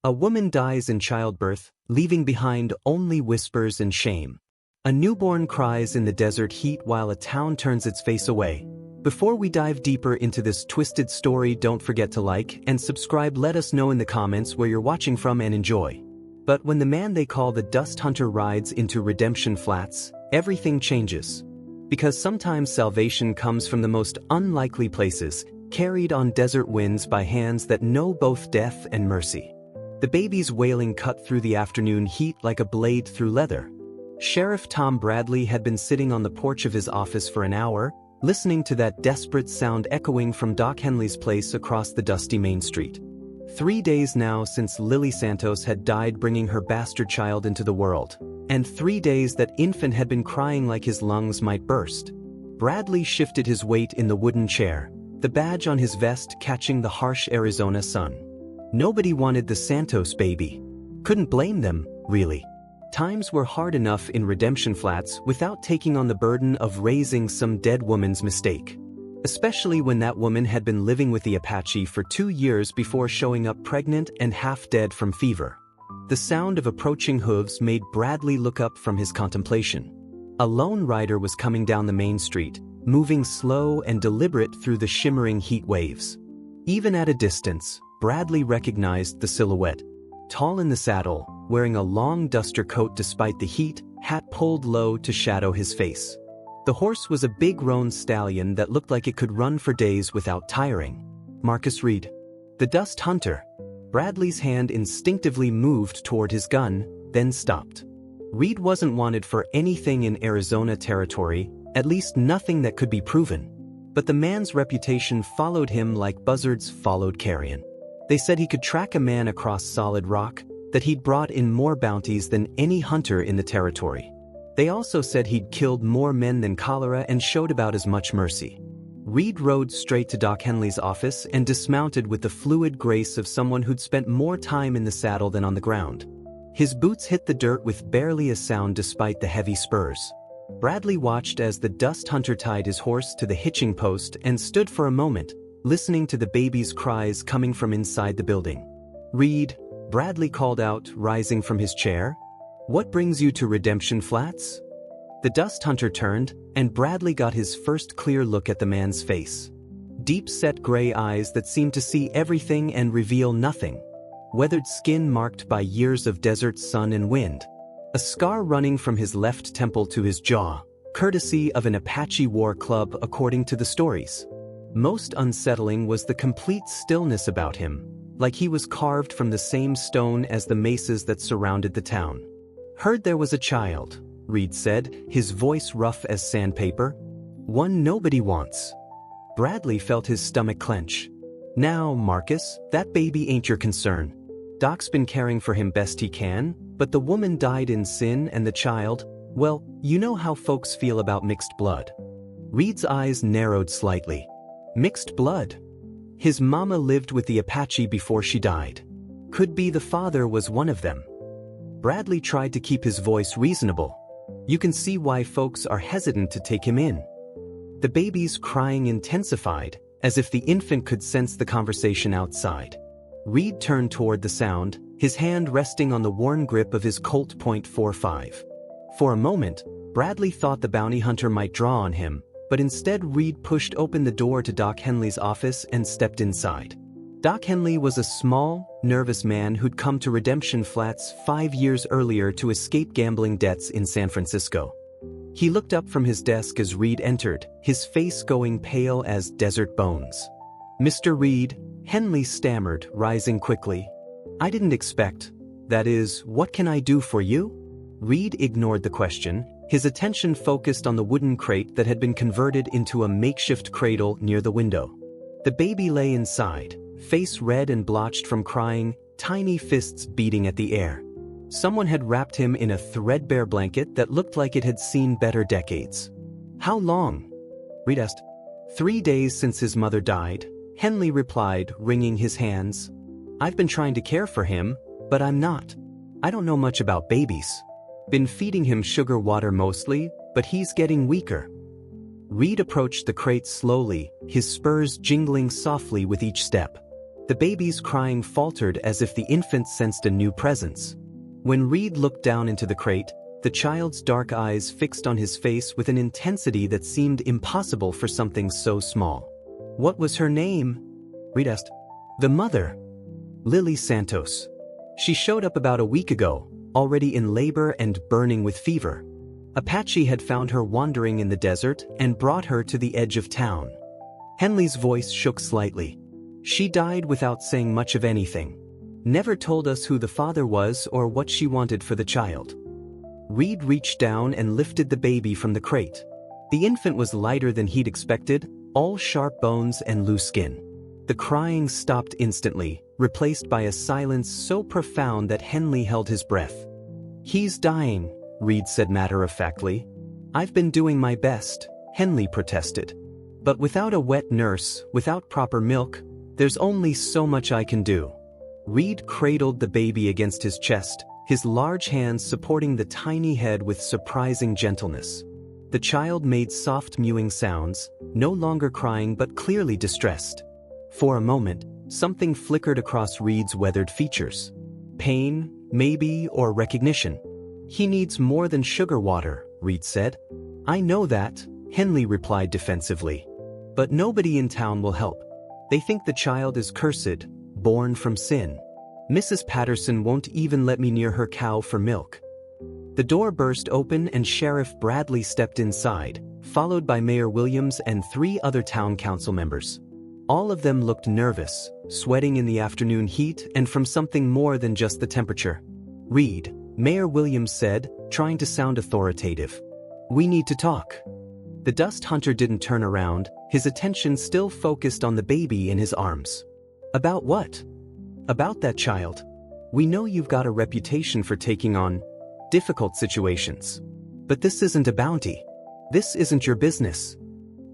A woman dies in childbirth, leaving behind only whispers and shame. A newborn cries in the desert heat while a town turns its face away. Before we dive deeper into this twisted story, don't forget to like and subscribe. Let us know in the comments where you're watching from and enjoy. But when the man they call the Dust Hunter rides into Redemption Flats, everything changes. Because sometimes salvation comes from the most unlikely places, carried on desert winds by hands that know both death and mercy. The baby's wailing cut through the afternoon heat like a blade through leather. Sheriff Tom Bradley had been sitting on the porch of his office for an hour, listening to that desperate sound echoing from Doc Henley's place across the dusty main street. 3 days now since Lily Santos had died, bringing her bastard child into the world. And 3 days that infant had been crying like his lungs might burst. Bradley shifted his weight in the wooden chair, the badge on his vest catching the harsh Arizona sun. Nobody wanted the Santos baby. Couldn't blame them, really. Times were hard enough in Redemption Flats without taking on the burden of raising some dead woman's mistake. Especially when that woman had been living with the Apache for 2 years before showing up pregnant and half-dead from fever. The sound of approaching hooves made Bradley look up from his contemplation. A lone rider was coming down the main street, moving slow and deliberate through the shimmering heat waves. Even at a distance, Bradley recognized the silhouette. Tall in the saddle, wearing a long duster coat despite the heat, hat pulled low to shadow his face. The horse was a big roan stallion that looked like it could run for days without tiring. Marcus Reed. The Dust Hunter. Bradley's hand instinctively moved toward his gun, then stopped. Reed wasn't wanted for anything in Arizona territory, at least nothing that could be proven. But the man's reputation followed him like buzzards followed carrion. They said he could track a man across solid rock, that he'd brought in more bounties than any hunter in the territory. They also said he'd killed more men than cholera and showed about as much mercy. Reed rode straight to Doc Henley's office and dismounted with the fluid grace of someone who'd spent more time in the saddle than on the ground. His boots hit the dirt with barely a sound despite the heavy spurs. Bradley watched as the Dust Hunter tied his horse to the hitching post and stood for a moment, listening to the baby's cries coming from inside the building. "Reed," Bradley called out, rising from his chair. "What brings you to Redemption Flats?" The Dust Hunter turned, and Bradley got his first clear look at the man's face. Deep-set gray eyes that seemed to see everything and reveal nothing. Weathered skin marked by years of desert sun and wind. A scar running from his left temple to his jaw, courtesy of an Apache war club according to the stories. Most unsettling was the complete stillness about him, like he was carved from the same stone as the mesas that surrounded the town. "Heard there was a child," Reed said, his voice rough as sandpaper. "One nobody wants." Bradley felt his stomach clench. "Now, Marcus, that baby ain't your concern. Doc's been caring for him best he can, but the woman died in sin and the child, well, you know how folks feel about mixed blood." Reed's eyes narrowed slightly. Mixed blood? His mama lived with the Apache before she died. Could be the father was one of them. Bradley tried to keep his voice reasonable. "You can see why folks are hesitant to take him in." The baby's crying intensified, as if the infant could sense the conversation outside. Reed turned toward the sound, his hand resting on the worn grip of his Colt .45. For a moment, Bradley thought the bounty hunter might draw on him, but instead Reed pushed open the door to Doc Henley's office and stepped inside. Doc Henley was a small, nervous man who'd come to Redemption Flats 5 years earlier to escape gambling debts in San Francisco. He looked up from his desk as Reed entered, his face going pale as desert bones. "Mr. Reed," Henley stammered, rising quickly. "I didn't expect. That is, what can I do for you?" Reed ignored the question, his attention focused on the wooden crate that had been converted into a makeshift cradle near the window. The baby lay inside, face red and blotched from crying, tiny fists beating at the air. Someone had wrapped him in a threadbare blanket that looked like it had seen better decades. "How long?" Reed asked. 3 days since his mother died," Henley replied, wringing his hands. "I've been trying to care for him, but I'm not. I don't know much about babies. Been feeding him sugar water mostly, but he's getting weaker." Reed approached the crate slowly, his spurs jingling softly with each step. The baby's crying faltered as if the infant sensed a new presence. When Reed looked down into the crate, the child's dark eyes fixed on his face with an intensity that seemed impossible for something so small. "What was her name?" Reed asked. "The mother. Lily Santos. She showed up about a week ago, already in labor and burning with fever. Apache had found her wandering in the desert and brought her to the edge of town." Henley's voice shook slightly. "She died without saying much of anything. Never told us who the father was or what she wanted for the child." Reed reached down and lifted the baby from the crate. The infant was lighter than he'd expected, all sharp bones and loose skin. The crying stopped instantly, replaced by a silence so profound that Henley held his breath. "He's dying," Reed said matter-of-factly. "I've been doing my best," Henley protested. "But without a wet nurse, without proper milk, there's only so much I can do." Reed cradled the baby against his chest, his large hands supporting the tiny head with surprising gentleness. The child made soft mewing sounds, no longer crying but clearly distressed. For a moment, something flickered across Reed's weathered features. Pain, maybe, or recognition. "He needs more than sugar water," Reed said. "I know that," Henley replied defensively. "But nobody in town will help. They think the child is cursed, born from sin. Mrs. Patterson won't even let me near her cow for milk." The door burst open and Sheriff Bradley stepped inside, followed by Mayor Williams and 3 other town council members. All of them looked nervous, sweating in the afternoon heat and from something more than just the temperature. "Reed," Mayor Williams said, trying to sound authoritative. "We need to talk." The dust hunter didn't turn around, his attention still focused on the baby in his arms. "About what?" "About that child. We know you've got a reputation for taking on difficult situations. But this isn't a bounty. This isn't your business."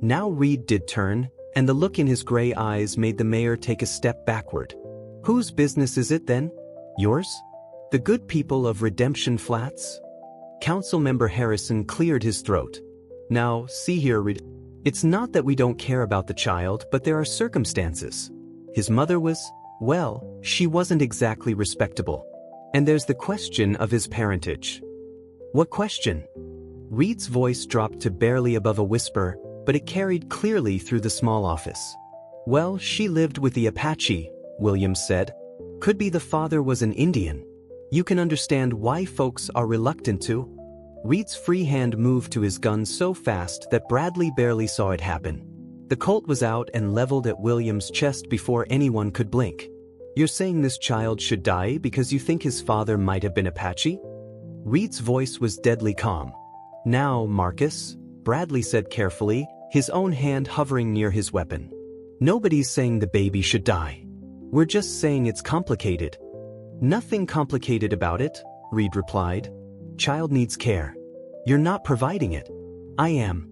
Now Reed did turn, and the look in his gray eyes made the mayor take a step backward. "Whose business is it then? Yours? The good people of Redemption Flats?" Councilmember Harrison cleared his throat. "Now, see here, Reed. It's not that we don't care about the child, but there are circumstances. His mother was, well, she wasn't exactly respectable. And there's the question of his parentage." "What question?" Reed's voice dropped to barely above a whisper, but it carried clearly through the small office. "Well, she lived with the Apache," Williams said. "Could be the father was an Indian. You can understand why folks are reluctant to." Reed's free hand moved to his gun so fast that Bradley barely saw it happen. The Colt was out and leveled at Williams' chest before anyone could blink. "You're saying this child should die because you think his father might have been Apache?" Reed's voice was deadly calm. "Now, Marcus," Bradley said carefully, his own hand hovering near his weapon. "Nobody's saying the baby should die. We're just saying it's complicated." "Nothing complicated about it," Reed replied. "Child needs care. You're not providing it. I am."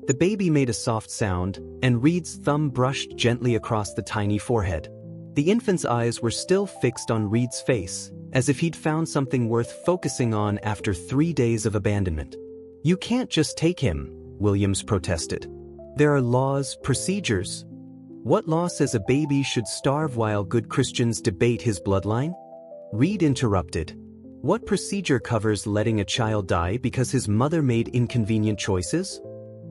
The baby made a soft sound, and Reed's thumb brushed gently across the tiny forehead. The infant's eyes were still fixed on Reed's face, as if he'd found something worth focusing on after 3 days of abandonment. "You can't just take him," Williams protested. "There are laws, procedures." "What law says a baby should starve while good Christians debate his bloodline?" Reed interrupted. "What procedure covers letting a child die because his mother made inconvenient choices?"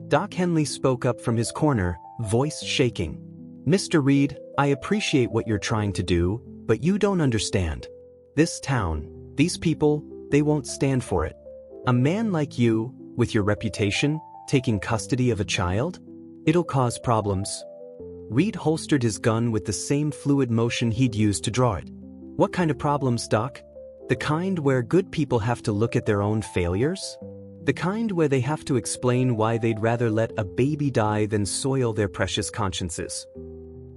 Doc Henley spoke up from his corner, voice shaking. "Mr. Reed, I appreciate what you're trying to do, but you don't understand. This town, these people, they won't stand for it. A man like you, with your reputation, taking custody of a child? It'll cause problems." Reed holstered his gun with the same fluid motion he'd used to draw it. "What kind of problems, Doc? The kind where good people have to look at their own failures? The kind where they have to explain why they'd rather let a baby die than soil their precious consciences?"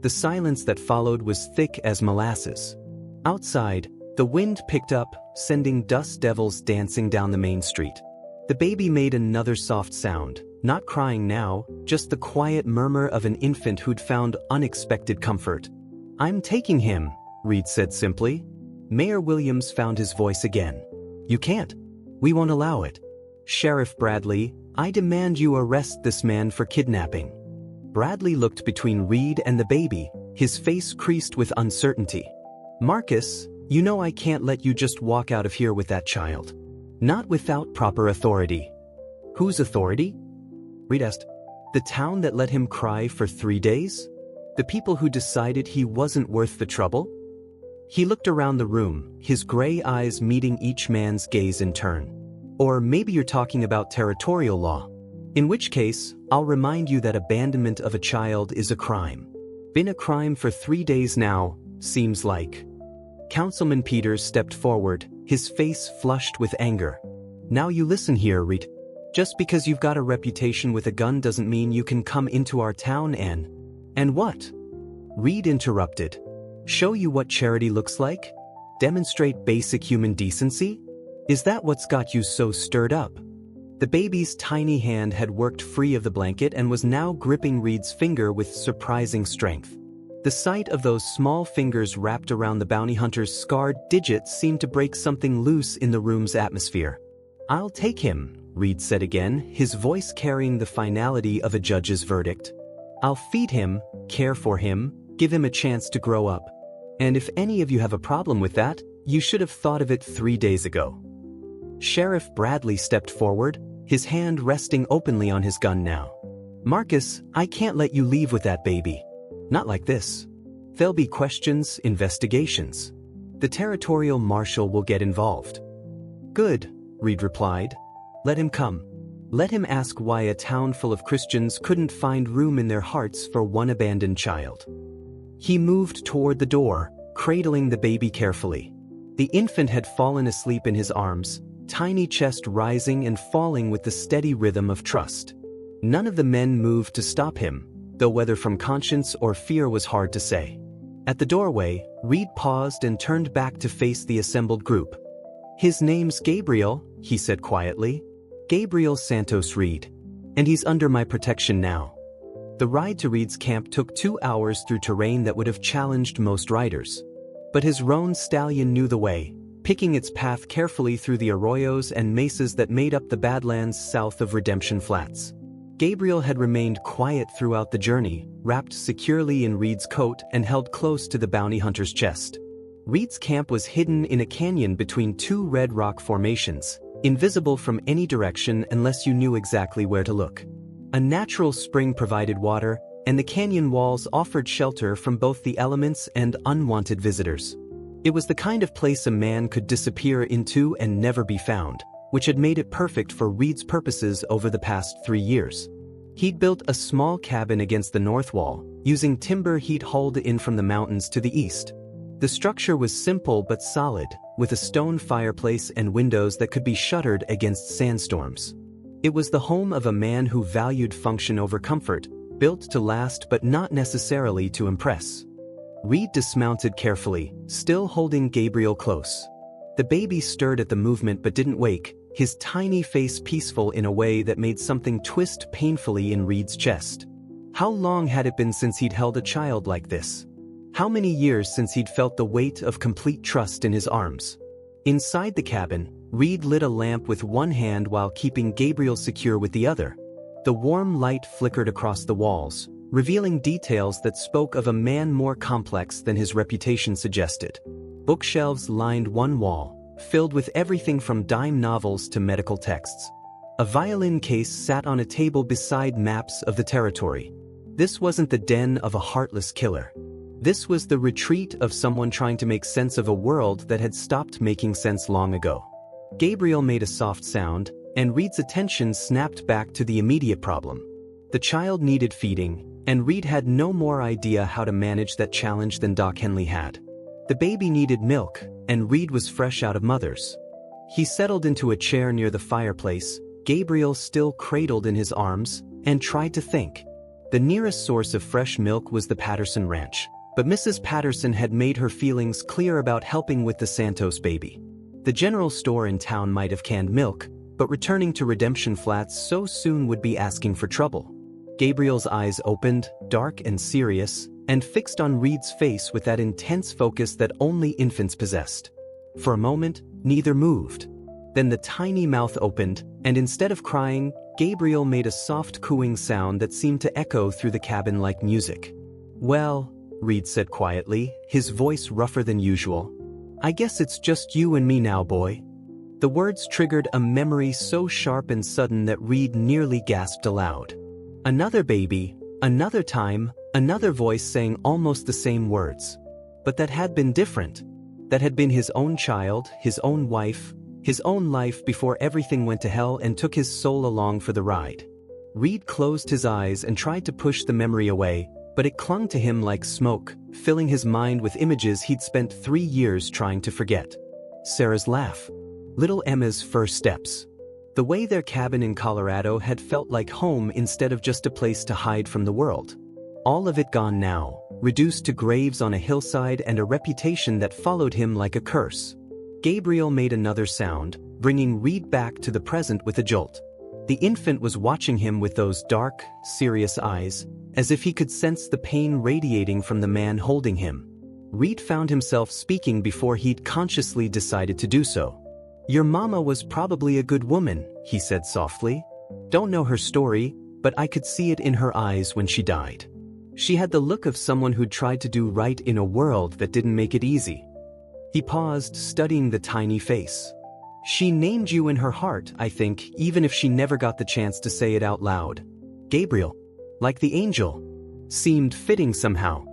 The silence that followed was thick as molasses. Outside, the wind picked up, sending dust devils dancing down the main street. The baby made another soft sound, not crying now, just the quiet murmur of an infant who'd found unexpected comfort. "I'm taking him," Reed said simply. Mayor Williams found his voice again. "You can't. We won't allow it. Sheriff Bradley, I demand you arrest this man for kidnapping." Bradley looked between Reed and the baby, his face creased with uncertainty. "Marcus, you know I can't let you just walk out of here with that child. Not without proper authority." "Whose authority?" Reed asked. "The town that let him cry for 3 days? The people who decided he wasn't worth the trouble?" He looked around the room, his gray eyes meeting each man's gaze in turn. "Or maybe you're talking about territorial law. In which case, I'll remind you that abandonment of a child is a crime. Been a crime for 3 days now, seems like." Councilman Peters stepped forward, his face flushed with anger. "Now you listen here, Reed. Just because you've got a reputation with a gun doesn't mean you can come into our town and what?" Reed interrupted. "Show you what charity looks like? Demonstrate basic human decency? Is that what's got you so stirred up?" The baby's tiny hand had worked free of the blanket and was now gripping Reed's finger with surprising strength. The sight of those small fingers wrapped around the bounty hunter's scarred digits seemed to break something loose in the room's atmosphere. "I'll take him," Reed said again, his voice carrying the finality of a judge's verdict. "I'll feed him, care for him, give him a chance to grow up. And if any of you have a problem with that, you should have thought of it 3 days ago." Sheriff Bradley stepped forward, his hand resting openly on his gun now. "Marcus, I can't let you leave with that baby. Not like this. There'll be questions, investigations. The territorial marshal will get involved." "Good," Reed replied. "Let him come. Let him ask why a town full of Christians couldn't find room in their hearts for one abandoned child." He moved toward the door, cradling the baby carefully. The infant had fallen asleep in his arms, tiny chest rising and falling with the steady rhythm of trust. None of the men moved to stop him, though whether from conscience or fear was hard to say. At the doorway, Reed paused and turned back to face the assembled group. "His name's Gabriel," he said quietly. "Gabriel Santos Reed. And he's under my protection now." The ride to Reed's camp took 2 hours through terrain that would have challenged most riders. But his roan stallion knew the way, picking its path carefully through the arroyos and mesas that made up the Badlands south of Redemption Flats. Gabriel had remained quiet throughout the journey, wrapped securely in Reed's coat and held close to the bounty hunter's chest. Reed's camp was hidden in a canyon between 2 red rock formations, invisible from any direction unless you knew exactly where to look. A natural spring provided water, and the canyon walls offered shelter from both the elements and unwanted visitors. It was the kind of place a man could disappear into and never be found, which had made it perfect for Reed's purposes over the past 3 years. He'd built a small cabin against the north wall, using timber he'd hauled in from the mountains to the east. The structure was simple but solid, with a stone fireplace and windows that could be shuttered against sandstorms. It was the home of a man who valued function over comfort, built to last but not necessarily to impress. Reed dismounted carefully, still holding Gabriel close. The baby stirred at the movement but didn't wake, his tiny face peaceful in a way that made something twist painfully in Reed's chest. How long had it been since he'd held a child like this? How many years since he'd felt the weight of complete trust in his arms? Inside the cabin, Reed lit a lamp with one hand while keeping Gabriel secure with the other. The warm light flickered across the walls, revealing details that spoke of a man more complex than his reputation suggested. Bookshelves lined one wall, filled with everything from dime novels to medical texts. A violin case sat on a table beside maps of the territory. This wasn't the den of a heartless killer. This was the retreat of someone trying to make sense of a world that had stopped making sense long ago. Gabriel made a soft sound, and Reed's attention snapped back to the immediate problem. The child needed feeding, and Reed had no more idea how to manage that challenge than Doc Henley had. The baby needed milk, and Reed was fresh out of mother's. He settled into a chair near the fireplace, Gabriel still cradled in his arms, and tried to think. The nearest source of fresh milk was the Patterson Ranch, but Mrs. Patterson had made her feelings clear about helping with the Santos baby. The general store in town might have canned milk, but returning to Redemption Flats so soon would be asking for trouble. Gabriel's eyes opened, dark and serious, and fixed on Reed's face with that intense focus that only infants possessed. For a moment, neither moved. Then the tiny mouth opened, and instead of crying, Gabriel made a soft cooing sound that seemed to echo through the cabin like music. "Well," Reed said quietly, his voice rougher than usual. "I guess it's just you and me now, boy." The words triggered a memory so sharp and sudden that Reed nearly gasped aloud. Another baby, another time, another voice saying almost the same words. But that had been different. That had been his own child, his own wife, his own life before everything went to hell and took his soul along for the ride. Reed closed his eyes and tried to push the memory away, but it clung to him like smoke, filling his mind with images he'd spent 3 years trying to forget. Sarah's laugh. Little Emma's first steps. The way their cabin in Colorado had felt like home instead of just a place to hide from the world. All of it gone now, reduced to graves on a hillside and a reputation that followed him like a curse. Gabriel made another sound, bringing Reed back to the present with a jolt. The infant was watching him with those dark, serious eyes, as if he could sense the pain radiating from the man holding him. Reed found himself speaking before he'd consciously decided to do so. "Your mama was probably a good woman," he said softly. "Don't know her story, but I could see it in her eyes when she died. She had the look of someone who'd tried to do right in a world that didn't make it easy." He paused, studying the tiny face. "She named you in her heart, I think, even if she never got the chance to say it out loud. Gabriel. Like the angel. Seemed fitting somehow."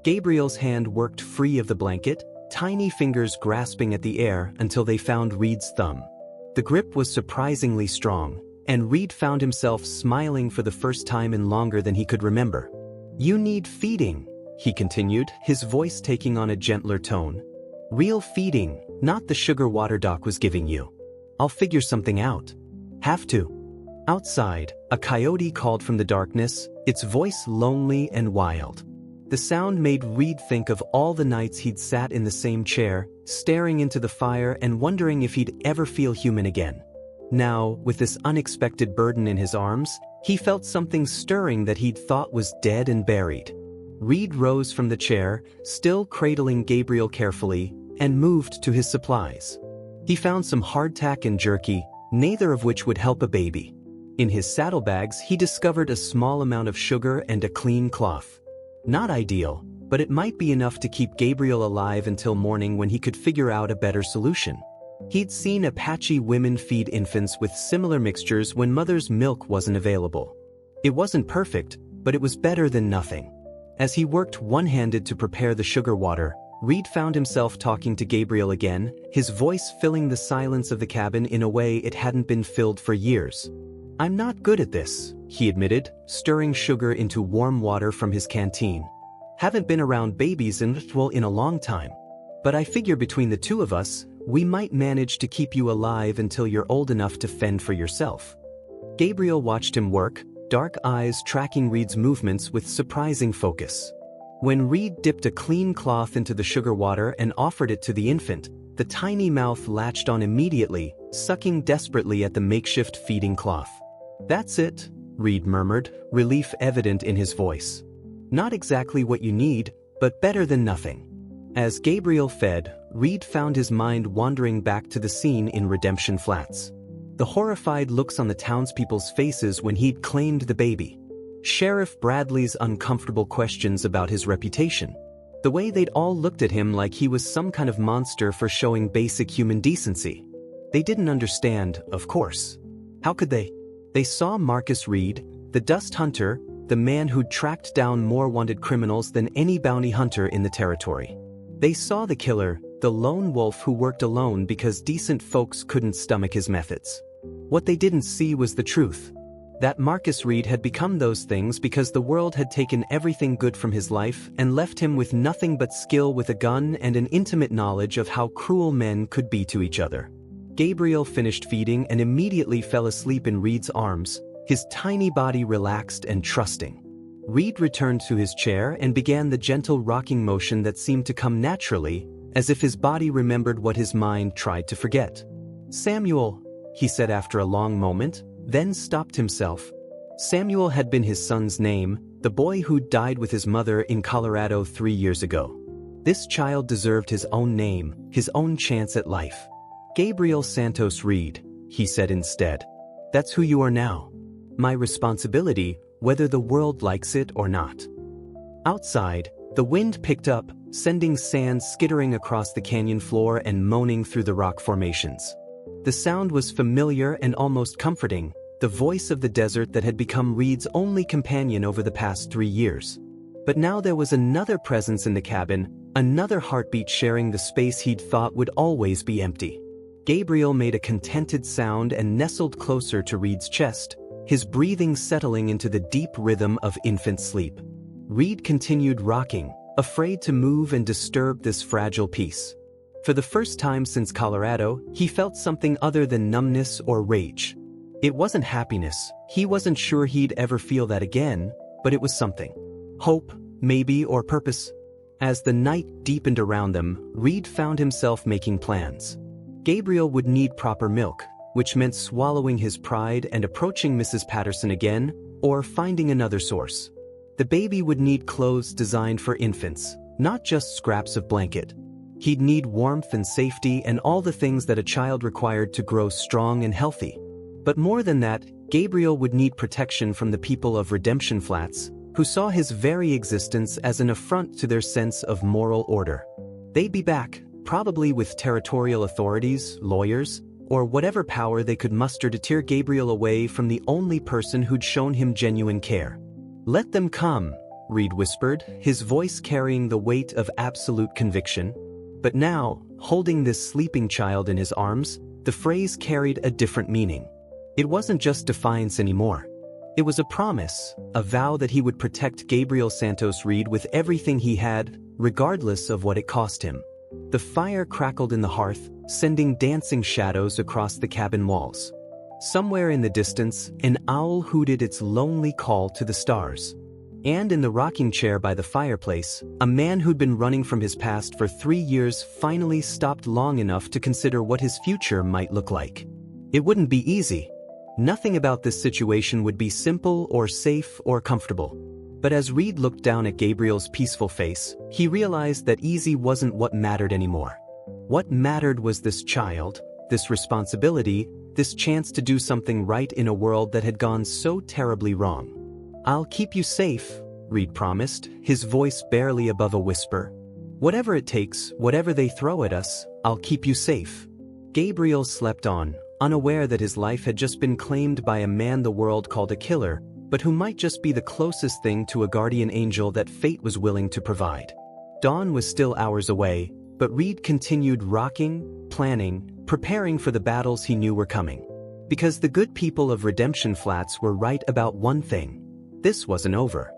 Gabriel's hand worked free of the blanket, tiny fingers grasping at the air until they found Reed's thumb. The grip was surprisingly strong, and Reed found himself smiling for the first time in longer than he could remember. "You need feeding," he continued, his voice taking on a gentler tone. "Real feeding, not the sugar water Doc was giving you. I'll figure something out." "Have to." Outside, a coyote called from the darkness, its voice lonely and wild. The sound made Reed think of all the nights he'd sat in the same chair, staring into the fire and wondering if he'd ever feel human again. Now, with this unexpected burden in his arms, he felt something stirring that he'd thought was dead and buried. Reed rose from the chair, still cradling Gabriel carefully, and moved to his supplies. He found some hardtack and jerky, neither of which would help a baby. In his saddlebags, he discovered a small amount of sugar and a clean cloth. Not ideal, but it might be enough to keep Gabriel alive until morning when he could figure out a better solution. He'd seen Apache women feed infants with similar mixtures when mother's milk wasn't available. It wasn't perfect, but it was better than nothing. As he worked one-handed to prepare the sugar water, Reed found himself talking to Gabriel again, his voice filling the silence of the cabin in a way it hadn't been filled for years. "I'm not good at this," he admitted, stirring sugar into warm water from his canteen. "Haven't been around babies in a long time. But I figure between the two of us, we might manage to keep you alive until you're old enough to fend for yourself." Gabriel watched him work, dark eyes tracking Reed's movements with surprising focus. When Reed dipped a clean cloth into the sugar water and offered it to the infant, the tiny mouth latched on immediately, sucking desperately at the makeshift feeding cloth. "That's it," Reed murmured, relief evident in his voice. "Not exactly what you need, but better than nothing." As Gabriel fed, Reed found his mind wandering back to the scene in Redemption Flats. The horrified looks on the townspeople's faces when he'd claimed the baby. Sheriff Bradley's uncomfortable questions about his reputation. The way they'd all looked at him like he was some kind of monster for showing basic human decency. They didn't understand, of course. How could they? They saw Marcus Reed, the dust hunter, the man who'd tracked down more wanted criminals than any bounty hunter in the territory. They saw the killer, the lone wolf who worked alone because decent folks couldn't stomach his methods. What they didn't see was the truth. That Marcus Reed had become those things because the world had taken everything good from his life and left him with nothing but skill with a gun and an intimate knowledge of how cruel men could be to each other. Gabriel finished feeding and immediately fell asleep in Reed's arms, his tiny body relaxed and trusting. Reed returned to his chair and began the gentle rocking motion that seemed to come naturally, as if his body remembered what his mind tried to forget. "Samuel," he said after a long moment, then stopped himself. Samuel had been his son's name, the boy who'd died with his mother in Colorado 3 years ago. This child deserved his own name, his own chance at life. "Gabriel Santos Reed," he said instead. "That's who you are now. My responsibility, whether the world likes it or not." Outside, The wind picked up, sending sand skittering across the canyon floor and moaning through the rock formations. The sound was familiar and almost comforting, the voice of the desert that had become Reed's only companion over the past 3 years. But now there was another presence in the cabin, another heartbeat sharing the space he'd thought would always be empty. Gabriel made a contented sound and nestled closer to Reed's chest, his breathing settling into the deep rhythm of infant sleep. Reed continued rocking, afraid to move and disturb this fragile peace. For the first time since Colorado, he felt something other than numbness or rage. It wasn't happiness, he wasn't sure he'd ever feel that again, but it was something. Hope, maybe, or purpose. As the night deepened around them, Reed found himself making plans. Gabriel would need proper milk, which meant swallowing his pride and approaching Mrs. Patterson again, or finding another source. The baby would need clothes designed for infants, not just scraps of blanket. He'd need warmth and safety and all the things that a child required to grow strong and healthy. But more than that, Gabriel would need protection from the people of Redemption Flats, who saw his very existence as an affront to their sense of moral order. They'd be back, probably with territorial authorities, lawyers, or whatever power they could muster to tear Gabriel away from the only person who'd shown him genuine care. "Let them come," Reed whispered, his voice carrying the weight of absolute conviction. But now, holding this sleeping child in his arms, the phrase carried a different meaning. It wasn't just defiance anymore. It was a promise, a vow that he would protect Gabriel Santos Reed with everything he had, regardless of what it cost him. The fire crackled in the hearth, sending dancing shadows across the cabin walls. Somewhere in the distance, an owl hooted its lonely call to the stars. And in the rocking chair by the fireplace, a man who'd been running from his past for 3 years finally stopped long enough to consider what his future might look like. It wouldn't be easy. Nothing about this situation would be simple or safe or comfortable. But as Reed looked down at Gabriel's peaceful face, he realized that easy wasn't what mattered anymore. What mattered was this child, this responsibility, this chance to do something right in a world that had gone so terribly wrong. "I'll keep you safe," Reed promised, his voice barely above a whisper. "Whatever it takes, whatever they throw at us, I'll keep you safe." Gabriel slept on, unaware that his life had just been claimed by a man the world called a killer, but who might just be the closest thing to a guardian angel that fate was willing to provide. Dawn was still hours away, but Reed continued rocking, planning, preparing for the battles he knew were coming. Because the good people of Redemption Flats were right about one thing. This wasn't over.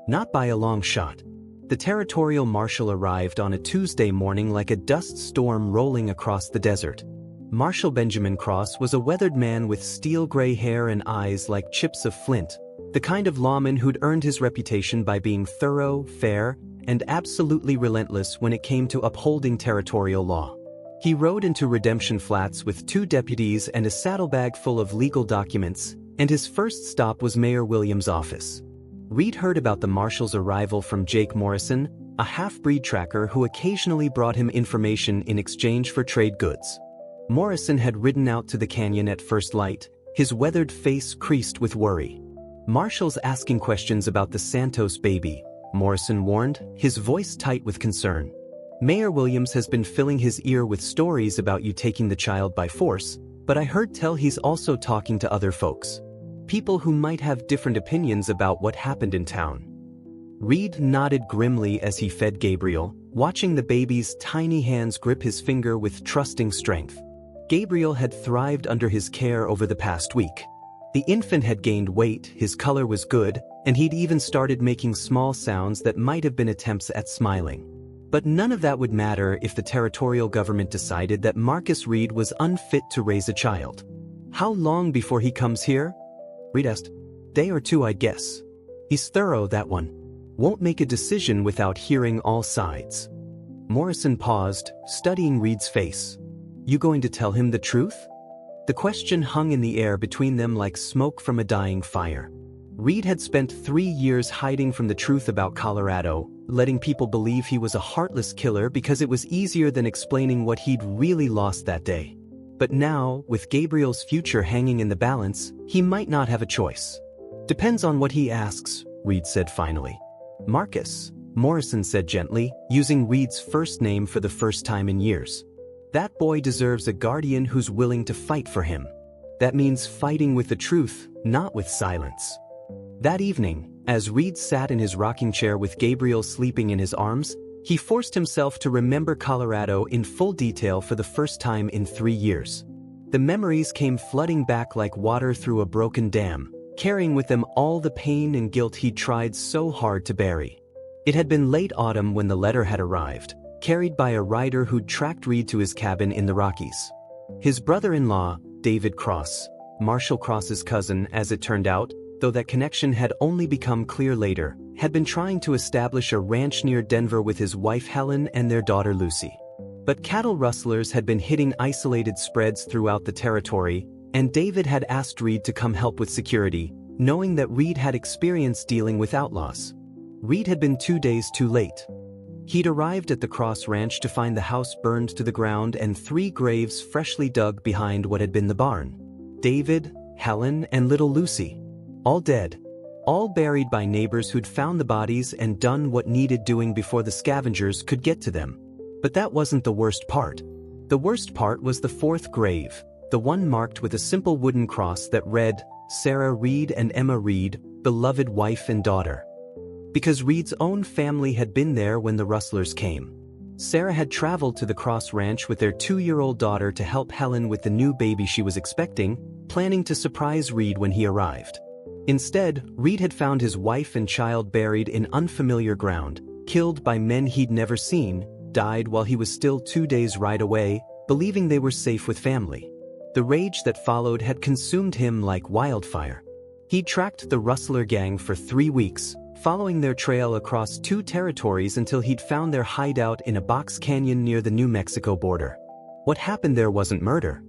Not by a long shot. The territorial marshal arrived on a Tuesday morning like a dust storm rolling across the desert. Marshal Benjamin Cross was a weathered man with steel-gray hair and eyes like chips of flint, the kind of lawman who'd earned his reputation by being thorough, fair, and absolutely relentless when it came to upholding territorial law. He rode into Redemption Flats with 2 deputies and a saddlebag full of legal documents, and his first stop was Mayor Williams' office. Reed heard about the marshal's arrival from Jake Morrison, a half-breed tracker who occasionally brought him information in exchange for trade goods. Morrison had ridden out to the canyon at first light, his weathered face creased with worry. "Marshall's asking questions about the Santos baby," Morrison warned, his voice tight with concern. "Mayor Williams has been filling his ear with stories about you taking the child by force, but I heard tell he's also talking to other folks. People who might have different opinions about what happened in town." Reed nodded grimly as he fed Gabriel, watching the baby's tiny hands grip his finger with trusting strength. Gabriel had thrived under his care over the past week. The infant had gained weight, his color was good, and he'd even started making small sounds that might have been attempts at smiling. But none of that would matter if the territorial government decided that Marcus Reed was unfit to raise a child. "How long before he comes here?" Reed asked. "Day or 2, I'd guess. He's thorough, that one. Won't make a decision without hearing all sides." Morrison paused, studying Reed's face. "You going to tell him the truth?" The question hung in the air between them like smoke from a dying fire. Reed had spent 3 years hiding from the truth about Colorado, letting people believe he was a heartless killer because it was easier than explaining what he'd really lost that day. But now, with Gabriel's future hanging in the balance, he might not have a choice. "Depends on what he asks," Reed said finally. "Marcus," Morrison said gently, using Reed's first name for the first time in years. That boy deserves a guardian who's willing to fight for him. That means fighting with the truth, not with silence. That evening, as Reed sat in his rocking chair with Gabriel sleeping in his arms, he forced himself to remember Colorado in full detail for the first time in 3 years. The memories came flooding back like water through a broken dam, carrying with them all the pain and guilt he'd tried so hard to bury. It had been late autumn when the letter had arrived, carried by a rider who'd tracked Reed to his cabin in the Rockies. His brother-in-law, David Cross, Marshall Cross's cousin as it turned out, though that connection had only become clear later, had been trying to establish a ranch near Denver with his wife Helen and their daughter Lucy. But cattle rustlers had been hitting isolated spreads throughout the territory, and David had asked Reed to come help with security, knowing that Reed had experience dealing with outlaws. Reed had been 2 days too late. He'd arrived at the Cross Ranch to find the house burned to the ground and 3 graves freshly dug behind what had been the barn. David, Helen, and little Lucy. All dead. All buried by neighbors who'd found the bodies and done what needed doing before the scavengers could get to them. But that wasn't the worst part. The worst part was the 4th grave, the one marked with a simple wooden cross that read, Sarah Reed and Emma Reed, beloved wife and daughter. Because Reed's own family had been there when the rustlers came. Sarah had traveled to the Cross Ranch with their 2-year-old daughter to help Helen with the new baby she was expecting, planning to surprise Reed when he arrived. Instead, Reed had found his wife and child buried in unfamiliar ground, killed by men he'd never seen, died while he was still 2 days' ride away, believing they were safe with family. The rage that followed had consumed him like wildfire. He tracked the rustler gang for 3 weeks, following their trail across 2 territories until he'd found their hideout in a box canyon near the New Mexico border. What happened there wasn't murder.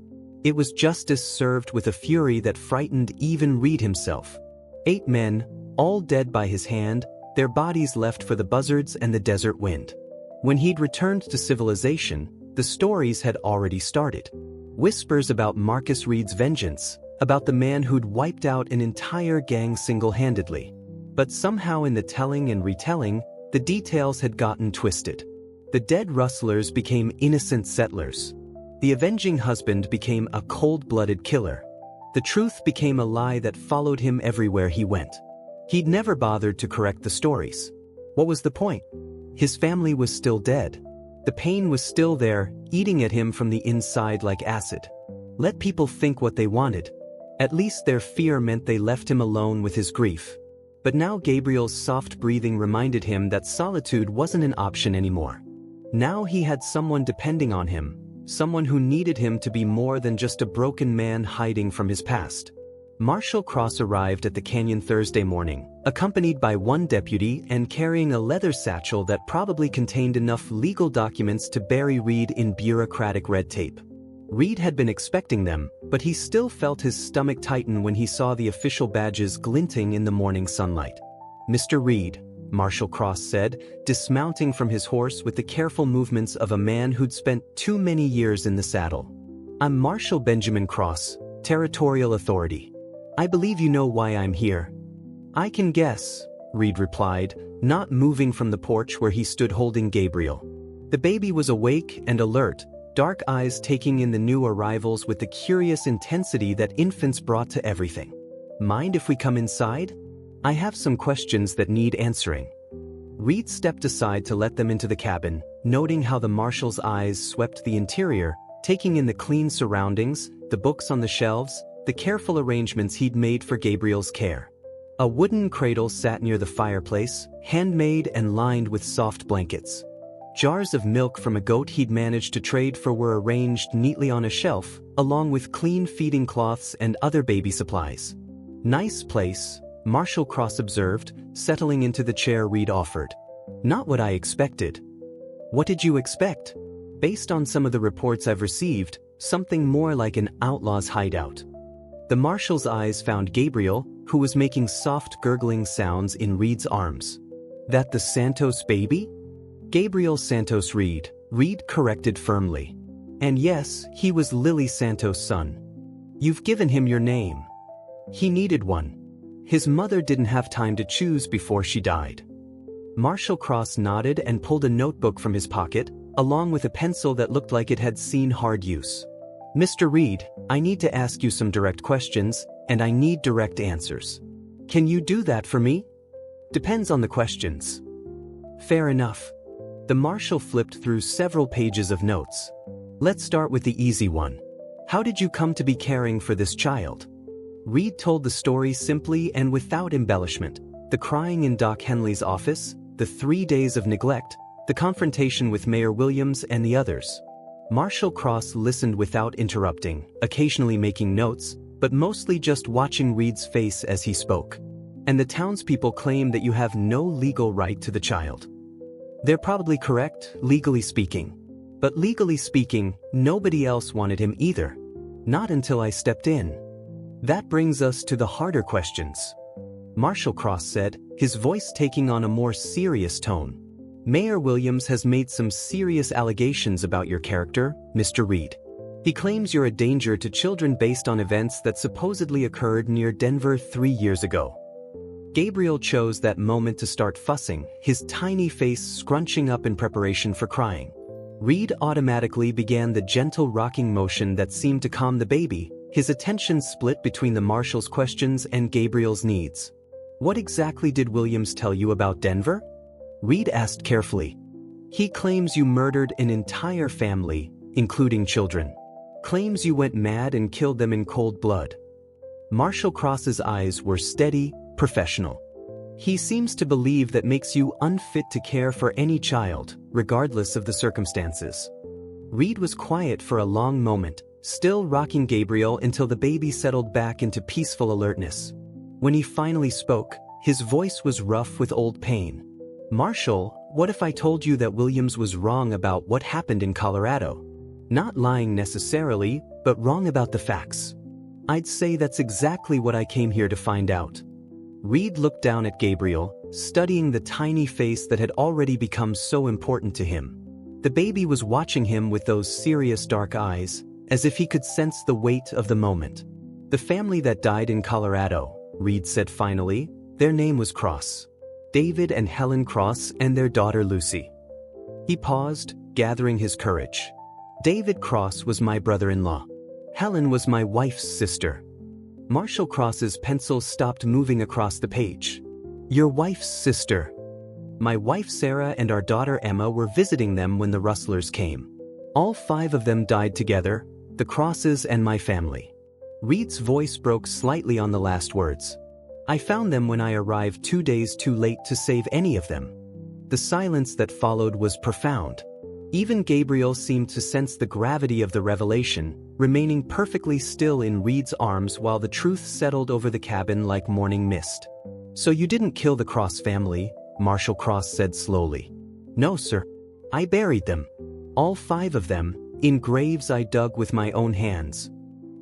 It was justice served with a fury that frightened even Reed himself. 8 men, all dead by his hand, their bodies left for the buzzards and the desert wind. When he'd returned to civilization, the stories had already started. Whispers about Marcus Reed's vengeance, about the man who'd wiped out an entire gang single-handedly. But somehow in the telling and retelling, the details had gotten twisted. The dead rustlers became innocent settlers. The avenging husband became a cold-blooded killer. The truth became a lie that followed him everywhere he went. He'd never bothered to correct the stories. What was the point? His family was still dead. The pain was still there, eating at him from the inside like acid. Let people think what they wanted. At least their fear meant they left him alone with his grief. But now Gabriel's soft breathing reminded him that solitude wasn't an option anymore. Now he had someone depending on him, someone who needed him to be more than just a broken man hiding from his past. Marshall Cross arrived at the canyon Thursday morning, accompanied by 1 deputy and carrying a leather satchel that probably contained enough legal documents to bury Reed in bureaucratic red tape. Reed had been expecting them, but he still felt his stomach tighten when he saw the official badges glinting in the morning sunlight. "Mr. Reed," Marshall Cross said, dismounting from his horse with the careful movements of a man who'd spent too many years in the saddle. "I'm Marshal Benjamin Cross, Territorial Authority. I believe you know why I'm here." "I can guess," Reed replied, not moving from the porch where he stood holding Gabriel. The baby was awake and alert, dark eyes taking in the new arrivals with the curious intensity that infants brought to everything. "Mind if we come inside? I have some questions that need answering." Reed stepped aside to let them into the cabin, noting how the marshal's eyes swept the interior, taking in the clean surroundings, the books on the shelves, the careful arrangements he'd made for Gabriel's care. A wooden cradle sat near the fireplace, handmade and lined with soft blankets. Jars of milk from a goat he'd managed to trade for were arranged neatly on a shelf, along with clean feeding cloths and other baby supplies. "Nice place," Marshall Cross observed, settling into the chair Reed offered. "Not what I expected." "What did you expect?" "Based on some of the reports I've received, something more like an outlaw's hideout." The marshal's eyes found Gabriel, who was making soft gurgling sounds in Reed's arms. "That the Santos baby?" "Gabriel Santos Reed," Reed corrected firmly. "And yes, he was Lily Santos' son. You've given him your name." "He needed one. His mother didn't have time to choose before she died." Marshall Cross nodded and pulled a notebook from his pocket, along with a pencil that looked like it had seen hard use. Mr. Reed, I need to ask you some direct questions, and I need direct answers. Can you do that for me? Depends on the questions. Fair enough. The marshal flipped through several pages of notes. Let's start with the easy one. How did you come to be caring for this child? Reed told the story simply and without embellishment. The crying in Doc Henley's office, the 3 days of neglect, the confrontation with Mayor Williams and the others. Marshall Cross listened without interrupting, occasionally making notes, but mostly just watching Reed's face as he spoke. And the townspeople claim that you have no legal right to the child. They're probably correct, legally speaking. But legally speaking, nobody else wanted him either. Not until I stepped in. That brings us to the harder questions. Marshall Cross said, his voice taking on a more serious tone. Mayor Williams has made some serious allegations about your character, Mr. Reed. He claims you're a danger to children based on events that supposedly occurred near Denver 3 years ago. Gabriel chose that moment to start fussing, his tiny face scrunching up in preparation for crying. Reed automatically began the gentle rocking motion that seemed to calm the baby, his attention split between the marshal's questions and Gabriel's needs. What exactly did Williams tell you about Denver? Reed asked carefully. He claims you murdered an entire family, including children. Claims you went mad and killed them in cold blood. Marshall Cross's eyes were steady, professional. He seems to believe that makes you unfit to care for any child, regardless of the circumstances. Reed was quiet for a long moment, still rocking Gabriel until the baby settled back into peaceful alertness. When he finally spoke, his voice was rough with old pain. Marshall, what if I told you that Williams was wrong about what happened in Colorado? Not lying necessarily, but wrong about the facts. I'd say that's exactly what I came here to find out. Reed looked down at Gabriel, studying the tiny face that had already become so important to him. The baby was watching him with those serious dark eyes, as if he could sense the weight of the moment. The family that died in Colorado, Reed said finally, their name was Cross. David and Helen Cross and their daughter Lucy. He paused, gathering his courage. David Cross was my brother-in-law. Helen was my wife's sister. Marshall Cross's pencil stopped moving across the page. Your wife's sister. My wife Sarah and our daughter Emma were visiting them when the rustlers came. All 5 of them died together, the Crosses and my family. Reed's voice broke slightly on the last words. I found them when I arrived 2 days too late to save any of them. The silence that followed was profound. Even Gabriel seemed to sense the gravity of the revelation, remaining perfectly still in Reed's arms while the truth settled over the cabin like morning mist. So you didn't kill the Cross family, Marshall Cross said slowly. No, sir. I buried them. All 5 of them, in graves I dug with my own hands.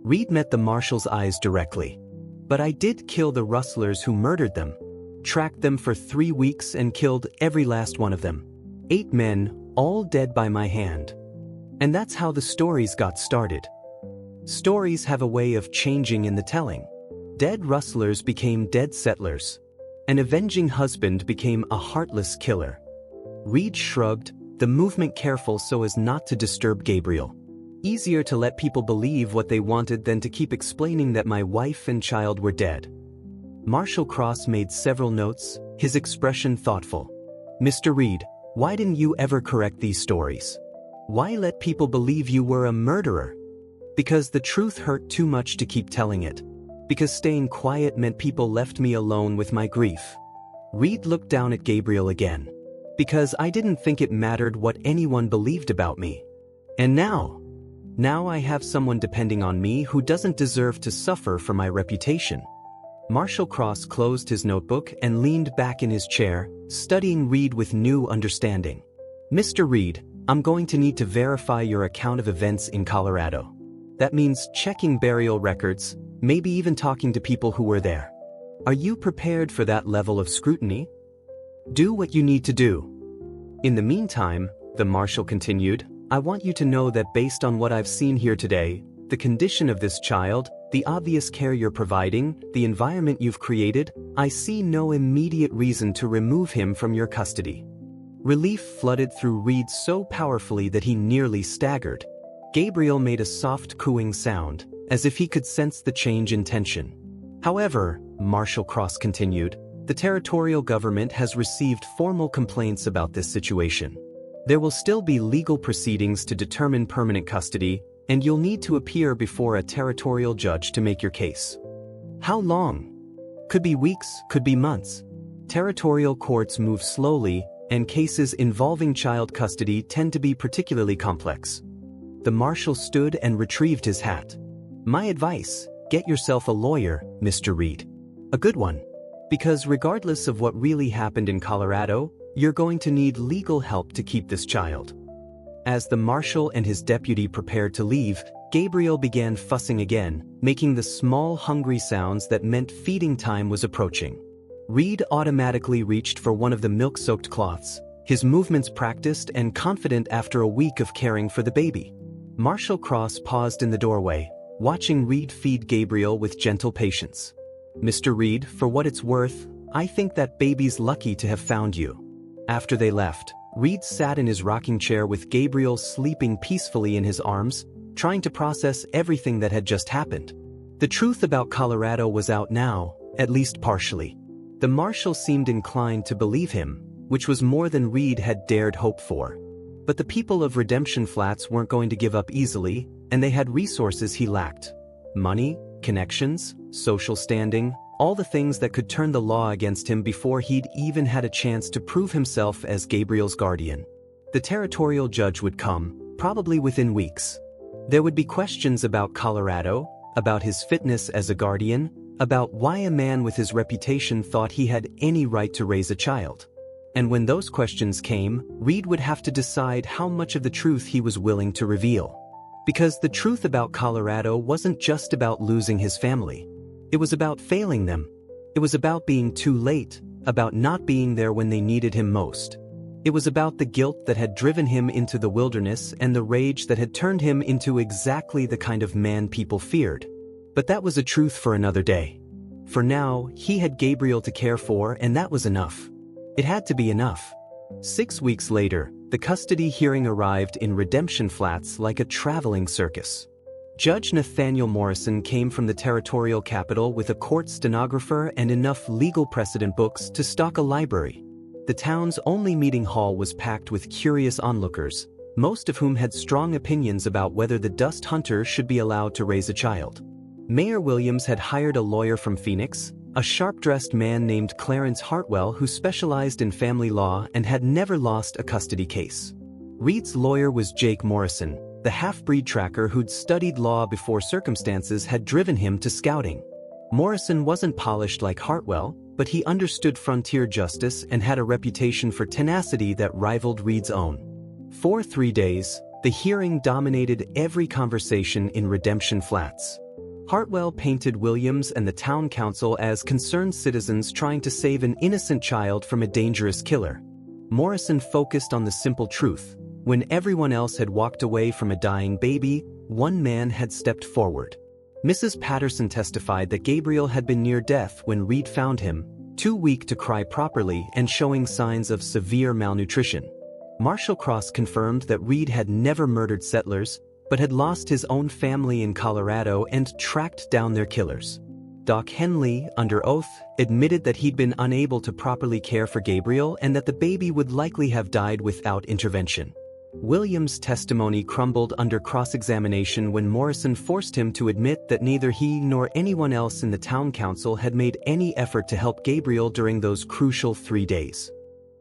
Reed met the marshal's eyes directly. But I did kill the rustlers who murdered them. Tracked them for 3 weeks and killed every last one of them. 8 men, all dead by my hand. And that's how the stories got started. Stories have a way of changing in the telling. Dead rustlers became dead settlers. An avenging husband became a heartless killer. Reed shrugged, the movement careful so as not to disturb Gabriel. Easier to let people believe what they wanted than to keep explaining that my wife and child were dead. Marshall Cross made several notes, his expression thoughtful. Mr. Reed, why didn't you ever correct these stories? Why let people believe you were a murderer? Because the truth hurt too much to keep telling it. Because staying quiet meant people left me alone with my grief. Reed looked down at Gabriel again. Because I didn't think it mattered what anyone believed about me. And now I have someone depending on me who doesn't deserve to suffer for my reputation. Marshall Cross closed his notebook and leaned back in his chair, studying Reed with new understanding. Mr. Reed, I'm going to need to verify your account of events in Colorado. That means checking burial records, maybe even talking to people who were there. Are you prepared for that level of scrutiny? Do what you need to do. In the meantime, the marshal continued, I want you to know that based on what I've seen here today, the condition of this child, the obvious care you're providing, the environment you've created, I see no immediate reason to remove him from your custody." Relief flooded through Reed so powerfully that he nearly staggered. Gabriel made a soft cooing sound, as if he could sense the change in tension. "However," Marshal Cross continued, "the territorial government has received formal complaints about this situation. There will still be legal proceedings to determine permanent custody, and you'll need to appear before a territorial judge to make your case." "How long?" "Could be weeks, could be months. Territorial courts move slowly, and cases involving child custody tend to be particularly complex." The marshal stood and retrieved his hat. "My advice, get yourself a lawyer, Mr. Reed. A good one. Because regardless of what really happened in Colorado, you're going to need legal help to keep this child." As the marshal and his deputy prepared to leave, Gabriel began fussing again, making the small hungry sounds that meant feeding time was approaching. Reed automatically reached for one of the milk-soaked cloths, his movements practiced and confident after a week of caring for the baby. Marshal Cross paused in the doorway, watching Reed feed Gabriel with gentle patience. "Mr. Reed, for what it's worth, I think that baby's lucky to have found you." After they left, Reed sat in his rocking chair with Gabriel sleeping peacefully in his arms, trying to process everything that had just happened. The truth about Colorado was out now, at least partially. The marshal seemed inclined to believe him, which was more than Reed had dared hope for. But the people of Redemption Flats weren't going to give up easily, and they had resources he lacked. Money, connections, social standing, all the things that could turn the law against him before he'd even had a chance to prove himself as Gabriel's guardian. The territorial judge would come, probably within weeks. There would be questions about Colorado, about his fitness as a guardian, about why a man with his reputation thought he had any right to raise a child. And when those questions came, Reed would have to decide how much of the truth he was willing to reveal. Because the truth about Colorado wasn't just about losing his family. It was about failing them. It was about being too late, about not being there when they needed him most. It was about the guilt that had driven him into the wilderness and the rage that had turned him into exactly the kind of man people feared. But that was a truth for another day. For now, he had Gabriel to care for, and that was enough. It had to be enough. 6 weeks later, the custody hearing arrived in Redemption Flats like a traveling circus. Judge Nathaniel Morrison came from the territorial capital with a court stenographer and enough legal precedent books to stock a library. The town's only meeting hall was packed with curious onlookers, most of whom had strong opinions about whether the dust hunter should be allowed to raise a child. Mayor Williams had hired a lawyer from Phoenix, a sharp-dressed man named Clarence Hartwell who specialized in family law and had never lost a custody case. Reed's lawyer was Jake Morrison, the half-breed tracker who'd studied law before circumstances had driven him to scouting. Morrison wasn't polished like Hartwell, but he understood frontier justice and had a reputation for tenacity that rivaled Reed's own. For 3 days, the hearing dominated every conversation in Redemption Flats. Hartwell painted Williams and the town council as concerned citizens trying to save an innocent child from a dangerous killer. Morrison focused on the simple truth. When everyone else had walked away from a dying baby, one man had stepped forward. Mrs. Patterson testified that Gabriel had been near death when Reed found him, too weak to cry properly and showing signs of severe malnutrition. Marshal Cross confirmed that Reed had never murdered settlers, but had lost his own family in Colorado and tracked down their killers. Doc Henley, under oath, admitted that he'd been unable to properly care for Gabriel and that the baby would likely have died without intervention. Williams' testimony crumbled under cross-examination when Morrison forced him to admit that neither he nor anyone else in the town council had made any effort to help Gabriel during those crucial 3 days.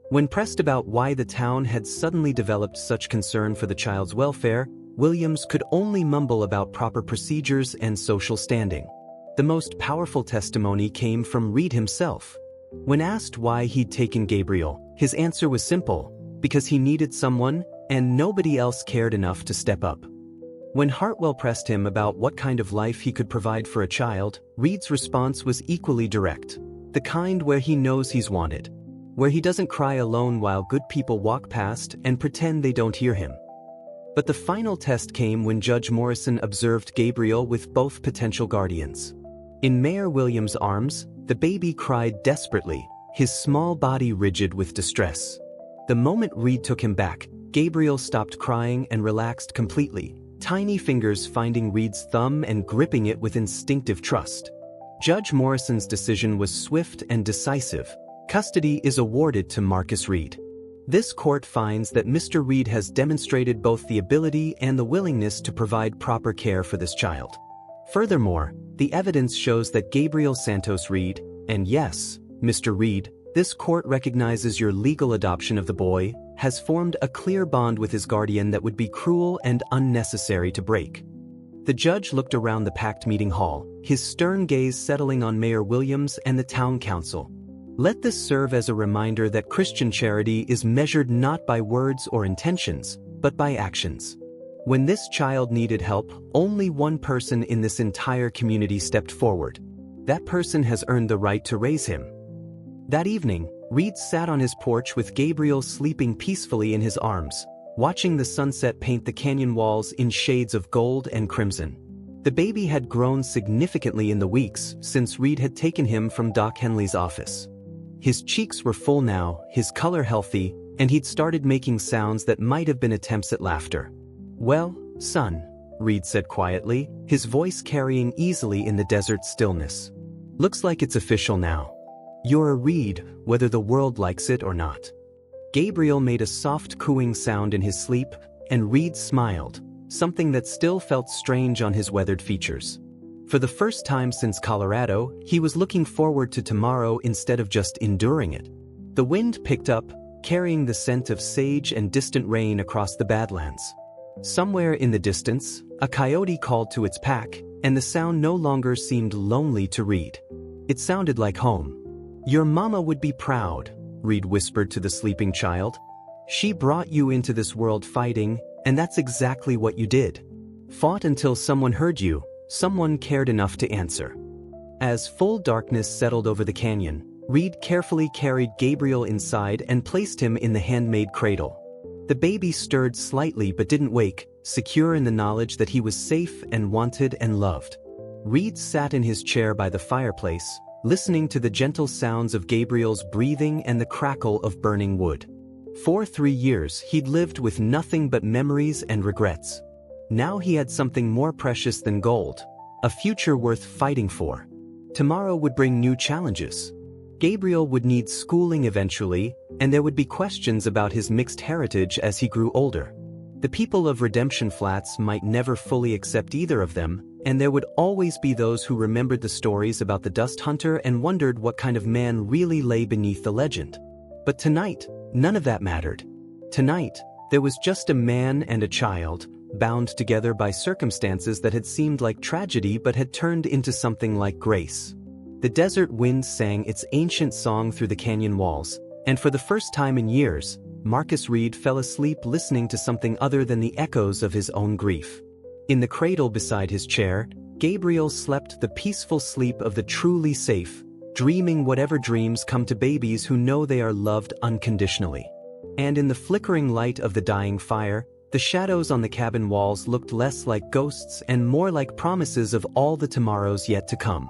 When pressed about why the town had suddenly developed such concern for the child's welfare, Williams could only mumble about proper procedures and social standing. The most powerful testimony came from Reed himself. When asked why he'd taken Gabriel, his answer was simple: because he needed someone, and nobody else cared enough to step up. When Hartwell pressed him about what kind of life he could provide for a child, Reed's response was equally direct: the kind where he knows he's wanted, where he doesn't cry alone while good people walk past and pretend they don't hear him. But the final test came when Judge Morrison observed Gabriel with both potential guardians. In Mayor Williams' arms, the baby cried desperately, his small body rigid with distress. The moment Reed took him back, Gabriel stopped crying and relaxed completely, tiny fingers finding Reed's thumb and gripping it with instinctive trust. Judge Morrison's decision was swift and decisive. Custody is awarded to Marcus Reed. This court finds that Mr. Reed has demonstrated both the ability and the willingness to provide proper care for this child. Furthermore, the evidence shows that Gabriel Santos Reed, and yes, Mr. Reed, this court recognizes your legal adoption of the boy, has formed a clear bond with his guardian that would be cruel and unnecessary to break. The judge looked around the packed meeting hall, his stern gaze settling on Mayor Williams and the town council. Let this serve as a reminder that Christian charity is measured not by words or intentions, but by actions. When this child needed help, only one person in this entire community stepped forward. That person has earned the right to raise him. That evening, Reed sat on his porch with Gabriel sleeping peacefully in his arms, watching the sunset paint the canyon walls in shades of gold and crimson. The baby had grown significantly in the weeks since Reed had taken him from Doc Henley's office. His cheeks were full now, his color healthy, and he'd started making sounds that might have been attempts at laughter. "Well, son," Reed said quietly, his voice carrying easily in the desert stillness. "Looks like it's official now. You're a Reed, whether the world likes it or not." Gabriel made a soft cooing sound in his sleep, and Reed smiled, something that still felt strange on his weathered features. For the first time since Colorado, he was looking forward to tomorrow instead of just enduring it. The wind picked up, carrying the scent of sage and distant rain across the Badlands. Somewhere in the distance, a coyote called to its pack, and the sound no longer seemed lonely to Reed. It sounded like home. "Your mama would be proud," Reed whispered to the sleeping child. "She brought you into this world fighting, and that's exactly what you did. Fought until someone heard you, someone cared enough to answer." As full darkness settled over the canyon, Reed carefully carried Gabriel inside and placed him in the handmade cradle. The baby stirred slightly but didn't wake, secure in the knowledge that he was safe and wanted and loved. Reed sat in his chair by the fireplace, listening to the gentle sounds of Gabriel's breathing and the crackle of burning wood. For 3 years he'd lived with nothing but memories and regrets. Now he had something more precious than gold, a future worth fighting for. Tomorrow would bring new challenges. Gabriel would need schooling eventually, and there would be questions about his mixed heritage as he grew older. The people of Redemption Flats might never fully accept either of them, and there would always be those who remembered the stories about the Dust Hunter and wondered what kind of man really lay beneath the legend. But tonight, none of that mattered. Tonight, there was just a man and a child, bound together by circumstances that had seemed like tragedy but had turned into something like grace. The desert wind sang its ancient song through the canyon walls, and for the first time in years, Marcus Reed fell asleep listening to something other than the echoes of his own grief. In the cradle beside his chair, Gabriel slept the peaceful sleep of the truly safe, dreaming whatever dreams come to babies who know they are loved unconditionally. And in the flickering light of the dying fire, the shadows on the cabin walls looked less like ghosts and more like promises of all the tomorrows yet to come.